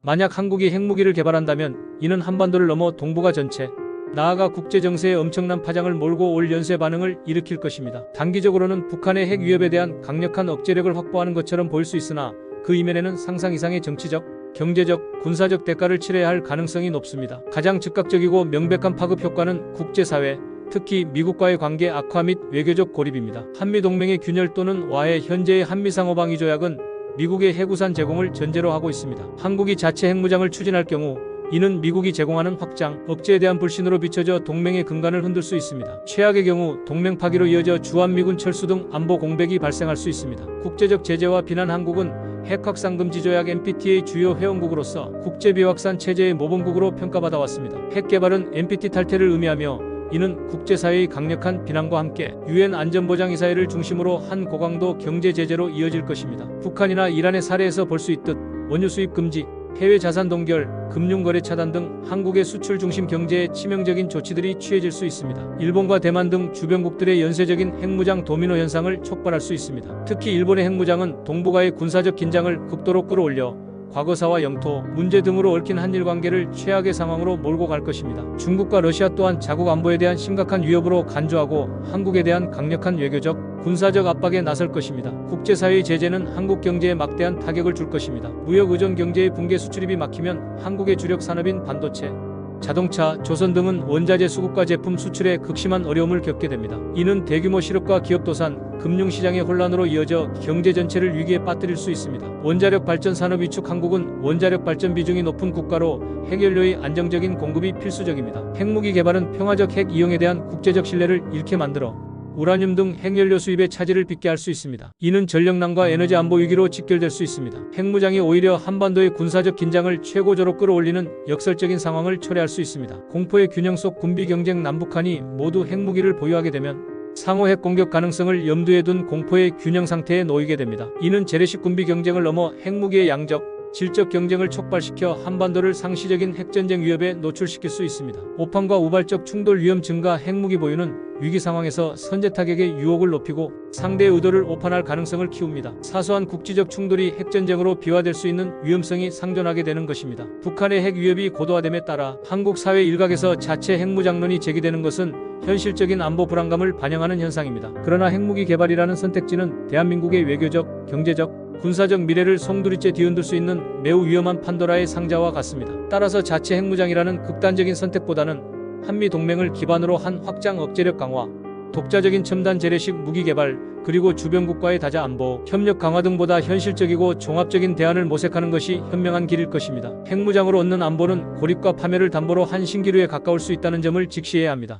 만약 한국이 핵무기를 개발한다면 이는 한반도를 넘어 동북아 전체, 나아가 국제정세에 엄청난 파장을 몰고 올 연쇄 반응을 일으킬 것입니다. 단기적으로는 북한의 핵 위협에 대한 강력한 억제력을 확보하는 것처럼 보일 수 있으나 그 이면에는 상상 이상의 정치적, 경제적, 군사적 대가를 치러야 할 가능성이 높습니다. 가장 즉각적이고 명백한 파급 효과는 국제사회, 특히 미국과의 관계 악화 및 외교적 고립입니다. 한미동맹의 균열 또는 와해 현재의 한미상호방위 조약은 미국의 핵우산 제공을 전제로 하고 있습니다. 한국이 자체 핵무장을 추진할 경우 이는 미국이 제공하는 확장, 억제에 대한 불신으로 비춰져 동맹의 근간을 흔들 수 있습니다. 최악의 경우 동맹 파기로 이어져 주한미군 철수 등 안보 공백이 발생할 수 있습니다. 국제적 제재와 비난. 한국은 핵확산금지조약 NPT의 주요 회원국으로서 국제비확산 체제의 모범국으로 평가받아 왔습니다. 핵 개발은 NPT 탈퇴를 의미하며 이는 국제사회의 강력한 비난과 함께 유엔 안전보장이사회를 중심으로 한 고강도 경제 제재로 이어질 것입니다. 북한이나 이란의 사례에서 볼 수 있듯 원유 수입 금지, 해외 자산 동결, 금융거래 차단 등 한국의 수출 중심 경제에 치명적인 조치들이 취해질 수 있습니다. 일본과 대만 등 주변국들의 연쇄적인 핵무장 도미노 현상을 촉발할 수 있습니다. 특히 일본의 핵무장은 동북아의 군사적 긴장을 극도로 끌어올려 과거사와 영토, 문제 등으로 얽힌 한일 관계를 최악의 상황으로 몰고 갈 것입니다. 중국과 러시아 또한 자국 안보에 대한 심각한 위협으로 간주하고 한국에 대한 강력한 외교적, 군사적 압박에 나설 것입니다. 국제사회의 제재는 한국 경제에 막대한 타격을 줄 것입니다. 무역 의존 경제의 붕괴, 수출입이 막히면 한국의 주력 산업인 반도체, 자동차, 조선 등은 원자재 수급과 제품 수출에 극심한 어려움을 겪게 됩니다. 이는 대규모 실업과 기업 도산, 금융시장의 혼란으로 이어져 경제 전체를 위기에 빠뜨릴 수 있습니다. 원자력 발전 산업 위축. 한국은 원자력 발전 비중이 높은 국가로 핵연료의 안정적인 공급이 필수적입니다. 핵무기 개발은 평화적 핵 이용에 대한 국제적 신뢰를 잃게 만들어 우라늄 등 핵연료 수입의 차질을 빚게 할 수 있습니다. 이는 전력난과 에너지 안보 위기로 직결될 수 있습니다. 핵무장이 오히려 한반도의 군사적 긴장을 최고조로 끌어올리는 역설적인 상황을 초래할 수 있습니다. 공포의 균형 속 군비 경쟁. 남북한이 모두 핵무기를 보유하게 되면 상호 핵 공격 가능성을 염두에 둔 공포의 균형 상태에 놓이게 됩니다. 이는 재래식 군비 경쟁을 넘어 핵무기의 양적, 질적 경쟁을 촉발시켜 한반도를 상시적인 핵전쟁 위협에 노출시킬 수 있습니다. 오판과 우발적 충돌 위험 증가. 핵무기 보유는 위기 상황에서 선제 타격의 유혹을 높이고 상대의 의도를 오판할 가능성을 키웁니다. 사소한 국지적 충돌이 핵전쟁으로 비화될 수 있는 위험성이 상존하게 되는 것입니다. 북한의 핵 위협이 고도화됨에 따라 한국 사회 일각에서 자체 핵무장론이 제기되는 것은 현실적인 안보 불안감을 반영하는 현상입니다. 그러나 핵무기 개발이라는 선택지는 대한민국의 외교적, 경제적, 군사적 미래를 송두리째 뒤흔들 수 있는 매우 위험한 판도라의 상자와 같습니다. 따라서 자체 핵무장이라는 극단적인 선택보다는 한미 동맹을 기반으로 한 확장 억제력 강화, 독자적인 첨단 재래식 무기 개발, 그리고 주변국과의 다자 안보, 협력 강화 등보다 현실적이고 종합적인 대안을 모색하는 것이 현명한 길일 것입니다. 핵무장으로 얻는 안보는 고립과 파멸을 담보로 한 신기루에 가까울 수 있다는 점을 직시해야 합니다.